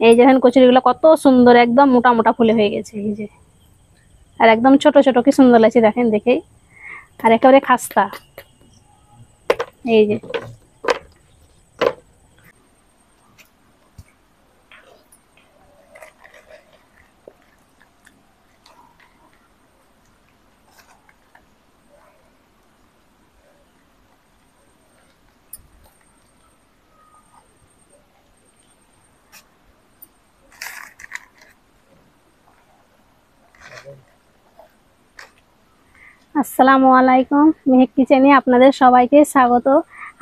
এই যে দেখেন কচুরিগুলো কত সুন্দর, একদম মোটা মোটা ফুলে হয়ে গেছে। এই যে আর একদম ছোট ছোট, কি সুন্দর লাগছে দেখেন দেখেই। আর একেবারে খাস্তা। এই যে আসসালামু আলাইকুম, মেহেক কিচেনে আপনাদের সবাইকে স্বাগত।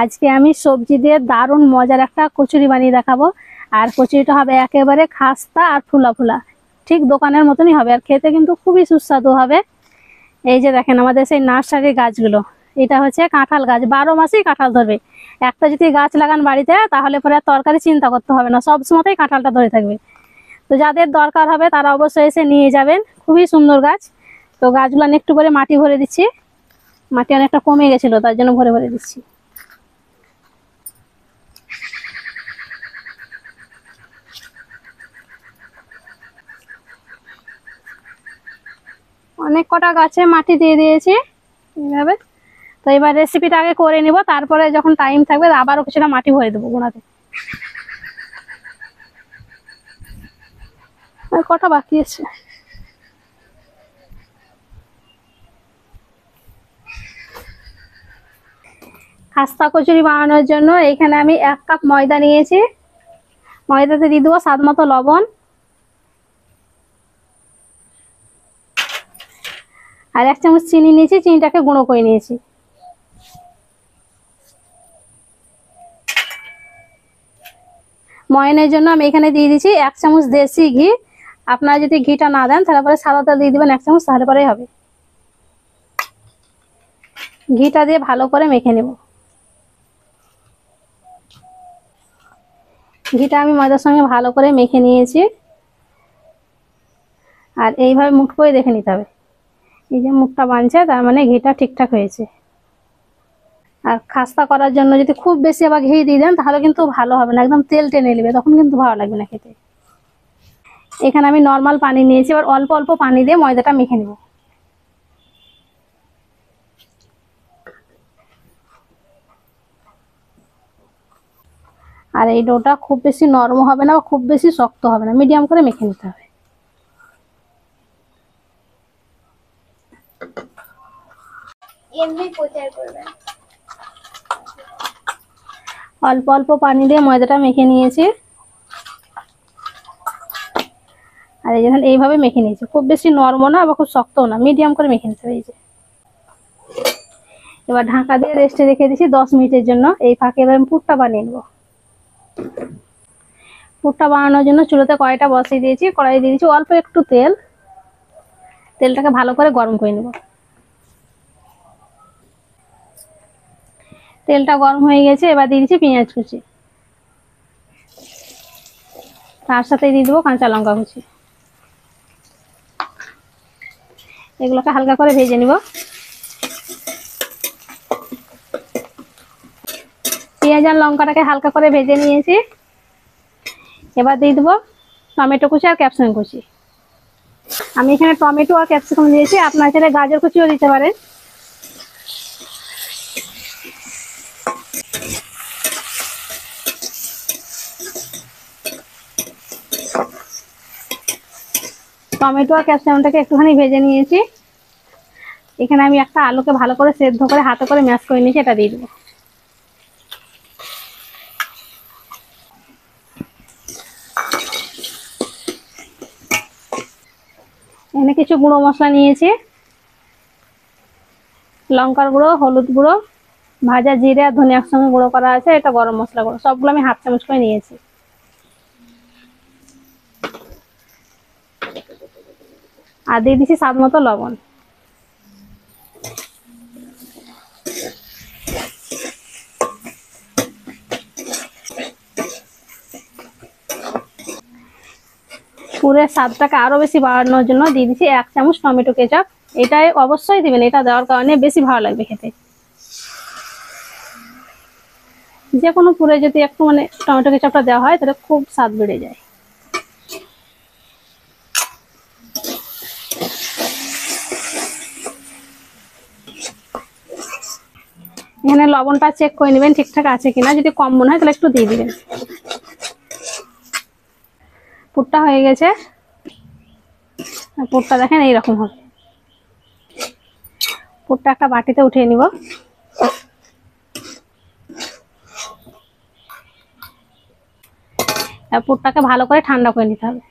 আজকে আমি সবজি দিয়ে দারুণ মজার একটা কচুরি বানিয়ে দেখাবো। আর কচুরিটা হবে একেবারে খাস্তা আর ফুলা ফুলা, ঠিক দোকানের মতনই হবে। আর খেতে কিন্তু খুবই সুস্বাদু হবে। এই যে দেখেন আমাদের সেই নার্সারির গাছগুলো, এটা হচ্ছে কাঁঠাল গাছ, 12 মাসেই কাঁঠাল ধরবে। একটা যদি গাছ লাগান বাড়িতে, তাহলে পরে আর তরকারি চিন্তা করতে হবে না, সব সময়তেই কাঁঠালটা ধরে থাকবে। তো যাদের দরকার হবে তারা অবশ্যই এসে নিয়ে যাবেন, খুবই সুন্দর গাছ। তো গাছগুলো একটু করে মাটি ভরে দিচ্ছি, মাটি অনেকটা কমে গেছিল তার জন্য ভরে ভরে দিচ্ছি। অনেক কটা গাছে মাটি দিয়ে দিয়েছি এইভাবে। তো এবার রেসিপিটা আগে করে নিব, তারপরে যখন টাইম থাকবে আবারও কিছুটা মাটি ভরে দেবো গোড়াতে। আর কটা বাকি আছে। খাস্তা কচুরি বানানোর জন্য এইখানে আমি 1 কাপ ময়দা নিয়েছি। ময়দাতে দিয়ে দেবো স্বাদ মতো লবণ, আর 1 চামচ চিনি নিয়েছি, চিনিটাকে গুঁড়ো করে নিয়েছি। ময়নের জন্য আমি এখানে দিয়ে দিচ্ছি 1 চামচ দেশি ঘি। আপনারা যদি ঘিটা না দেন তাহলে পরে সাদা তেল দিয়ে দিবেন 1 চামচ, তাহলে পরেই হবে। ঘিটা দিয়ে ভালো করে মেখে নেব। ঘিটা আমি ময়দার সঙ্গে ভালো করে মেখে নিয়েছি। আর এইভাবে মুঠ করে দেখে নিতে হবে, এই যে মুখটা বানছে তার মানে ঘিটা ঠিকঠাক হয়েছে। আর খাস্তা করার জন্য যদি খুব বেশি আবার ঘি দিয়ে দেন তাহলে কিন্তু ভালো হবে না, একদম তেল টেনে নেবে, তখন কিন্তু ভালো লাগবে না খেতে। এখানে আমি নর্মাল পানি নিয়েছি, এবার অল্প অল্প পানি দিয়ে ময়দাটা মেখে নেব। আর এই ডোটা খুব বেশি নরম হবে না, খুব বেশি শক্ত হবে না, মিডিয়াম করে মেখে নিতে হবে। অল্প অল্প পানি দিয়ে ময়দাটা মেখে নিয়েছি। আর এই দেখেন এইভাবে মেখে নিয়েছি, খুব বেশি নরম না আবার খুব শক্তও না, মিডিয়াম করে মেখে নিতে হবে। এই যে এবার ঢাকা দিয়ে রেস্টে রেখে দিয়েছি 10 মিনিটের জন্য। এই ফাঁকে এবার আমি পুরটা বানিয়ে নেবো। পুরটা বানানোর জন্য চুলোতে কড়াইটা বসিয়ে দিয়েছি, কড়াই দিয়ে দিয়েছি অল্প একটু তেল। তেলটাকে ভালো করে গরম করে নেব। তেলটা গরম হয়ে গেছে, এবার দিয়ে দিচ্ছি পেঁয়াজ কুচি, তার সাথে দিয়ে দেবো কাঁচা লঙ্কা কুচি। এগুলোকে হালকা করে ভেজে নিব। পেঁয়াজ আর লঙ্কাটাকে হালকা করে ভেজে নিয়েছি। এবার দিয়ে দেবো টমেটো কুচি আর ক্যাপসিকাম কুচি। আমি এখানে টমেটো আর ক্যাপসিকাম দিয়েছি, আপনার চাইলে গাজর কুচিও দিতে পারেন। টমেটো আর ক্যাপসিকামটাকে একটুখানি ভেজে নিয়েছি। এখানে আমি একটা আলুকে ভালো করে সেদ্ধ করে হাতে করে ম্যাশ করে নিয়েছি, এটা দিয়ে দেবো। এখানে কিছু গুঁড়ো মশলা নিয়েছি, লঙ্কার গুঁড়ো, হলুদ গুঁড়ো, ভাজা জিরে আর ধনিয়ার সঙ্গে গুঁড়ো করা আছে, এটা গরম মশলা গুঁড়ো, সবগুলো আমি 1/2 চামচ করে নিয়েছি। আর দিয়ে দিচ্ছি স্বাদ মতো লবণ। পুরের স্বাদটাকে আরো বেশি বাড়ানোর জন্য দিয়ে দিচ্ছি 1 চামচ টমেটো কেচাপ। এটাই অবশ্যই দিবেন, এটা দেওয়ার কারণে বেশি ভালো লাগবে খেতে। যে কোনো পুরে যদি একটু টমেটো কেচাপটা দেওয়া হয় তাহলে খুব স্বাদ বেড়ে যায়। এখানে লবণটা চেক করে নেবেন ঠিকঠাক আছে কিনা, যদি কম মনে হয় তাহলে একটু দিয়ে দিবেন। পুরটা হয়ে গেছে, পুরটা দেখেন এইরকম হবে। পুরটা একটা বাটিতে উঠিয়ে নিব। পুরটাকে ভালো করে ঠান্ডা করে নিতে হবে।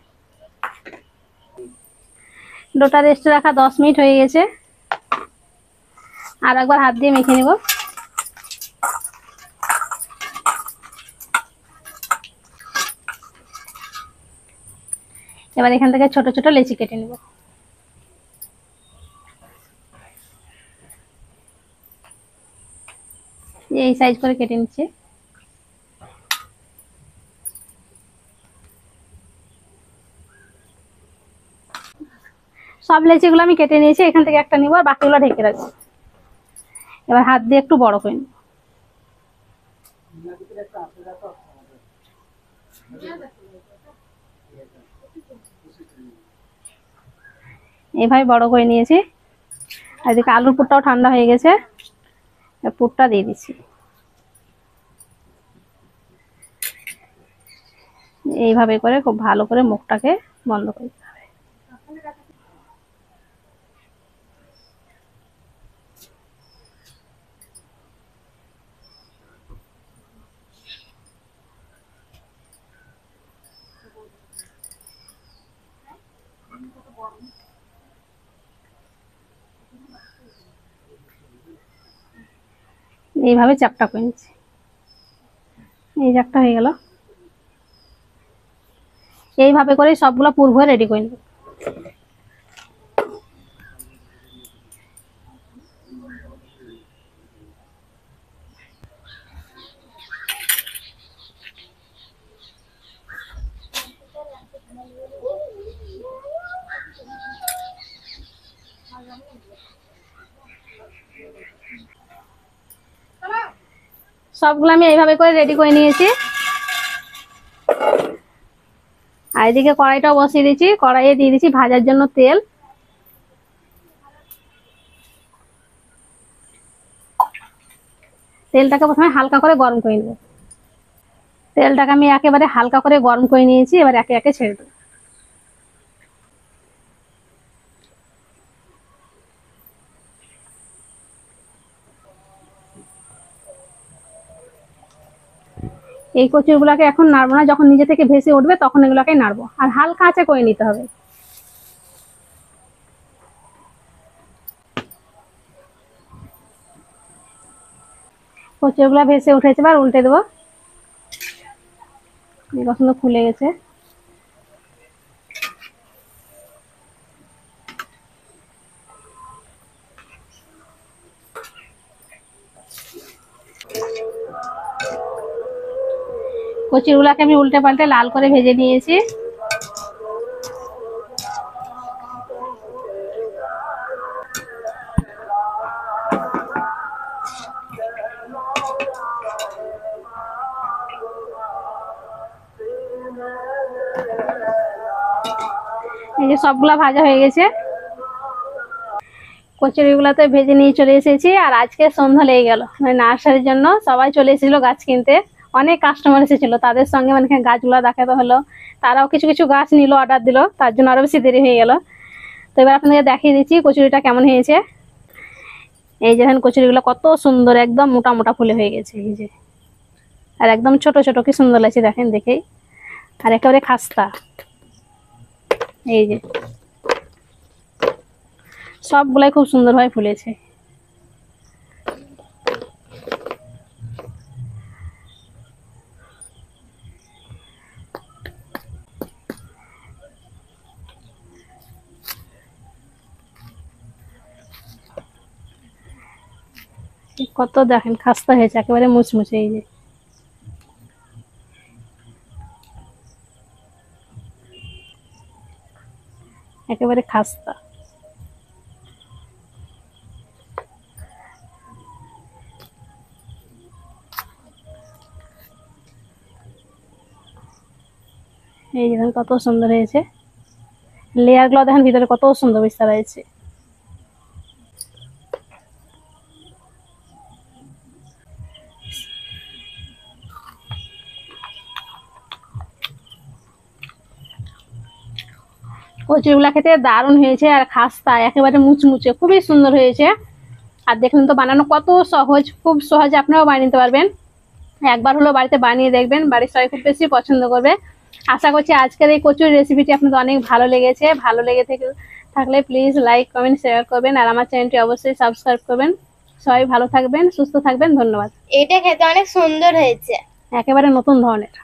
ডোটা রেস্টে রাখা 10 মিনিট হয়ে গেছে, আর একবার হাত দিয়ে মেখে নিব। এবার এখান থেকে ছোট ছোট লেচি কেটে নিব। এই সাইজ করে কেটে নিচ্ছি। সব লেচিগুলো আমি কেটে নিয়েছি, এখান থেকে একটা নিব আর বাকিগুলো ঢেকে রাখবো। এবার হাত দিয়ে একটু বড় করে নিব। এইভাবে বড় করে নিয়েছি। আর এদিকে আলুর পুরটাও ঠান্ডা হয়ে গেছে, পুরটা দিয়ে দিচ্ছি। এইভাবে করে খুব ভালো করে মুখটাকে বন্ধ করে দিতে হবে। এইভাবে চ্যাপটা করে নিচ্ছি। এই যে একটা হয়ে গেল। এইভাবে করে সবগুলো পুর ভরে রেডি করে নেব। সবগুলো আমি এইভাবে করে রেডি করে নিয়েছি। আর এদিকে কড়াইটাও বসিয়ে দিয়েছি, কড়াইয়ে দিয়ে দিচ্ছি ভাজার জন্য তেল। তেলটাকে প্রথমে হালকা করে গরম করে নেব। তেলটাকে আমি একেবারে হালকা করে গরম করে নিয়েছি, এবার একে একে ছেড়ে দেবো। এই কচুরগুলোকে এখন নাড়বো না, যখন নিজে থেকে ভেসে উঠবে তখন এগুলোকে নাড়বো, আর হালকা আঁচে করে নিতে হবে। কচুরগুলো ভেসে উঠেছে, এবার উল্টে দেবো। পছন্দ ফুলে গেছে। কচুরগুলোকে আমি উল্টে পাল্টে লাল করে ভেজে নিয়েছি। এই যে সবগুলা ভাজা হয়ে গেছে। কচুরিগুলাতে ভেজে নিয়ে চলে এসেছি, আর আজকে সন্ধ্যা লেগে গেল। মানে নার্সারির জন্য সবাই চলে এসেছিল গাছ কিনতে, অনেক কাস্টমার এসেছিল, তাদের সঙ্গে মানে গাছগুলো দেখাতে হলো। তারাও কিছু কিছু গাছ নিল, অর্ডার দিল, তার জন্য আরো বেশি দেরি হয়ে গেল। তো এবার আপনাদের দেখিয়ে দিচ্ছি কচুরিটা কেমন হয়েছে। এই যে দেখেন কচুরিগুলো কত সুন্দর, একদম মোটা মোটা ফুলে হয়ে গেছে। এই যে আর একদম ছোট ছোট, কি সুন্দর লাগছে দেখেন দেখেই, আর একেবারে খাস্তা। এই যে সবগুলাই খুব সুন্দরভাবে ফুলেছে। কত দেখেন খাস্তা হয়েছে, একেবারে মুচমুচে। এই যে একেবারে খাস্তা। এই যে দেখেন কত সুন্দর হয়েছে, লেয়ার গুলো দেখেন ভিতরে কত সুন্দর বিস্তার হয়েছে। কচুরিগুলা খেতে দারুণ হয়েছে, আর খাস্তা একেবারে মুচমুচে, খুবই সুন্দর হয়েছে। আর দেখুন তো বানানো কত সহজ, খুব সহজে আপনারাও বানিয়ে নিতে পারবেন। একবার হলো বাড়িতে বানিয়ে দেখবেন, বাড়ির সবাই খুব বেশি পছন্দ করবে। আশা করছি আজকের এই কচুরি রেসিপিটি আপনাদের অনেক ভালো লেগেছে। ভালো লেগে থাকলে প্লিজ লাইক কমেন্ট শেয়ার করবেন, আর আমার চ্যানেলটি অবশ্যই সাবস্ক্রাইব করবেন। সবাই ভালো থাকবেন, সুস্থ থাকবেন, ধন্যবাদ। এটা খেতে অনেক সুন্দর হয়েছে। একেবারে নতুন ধরনের।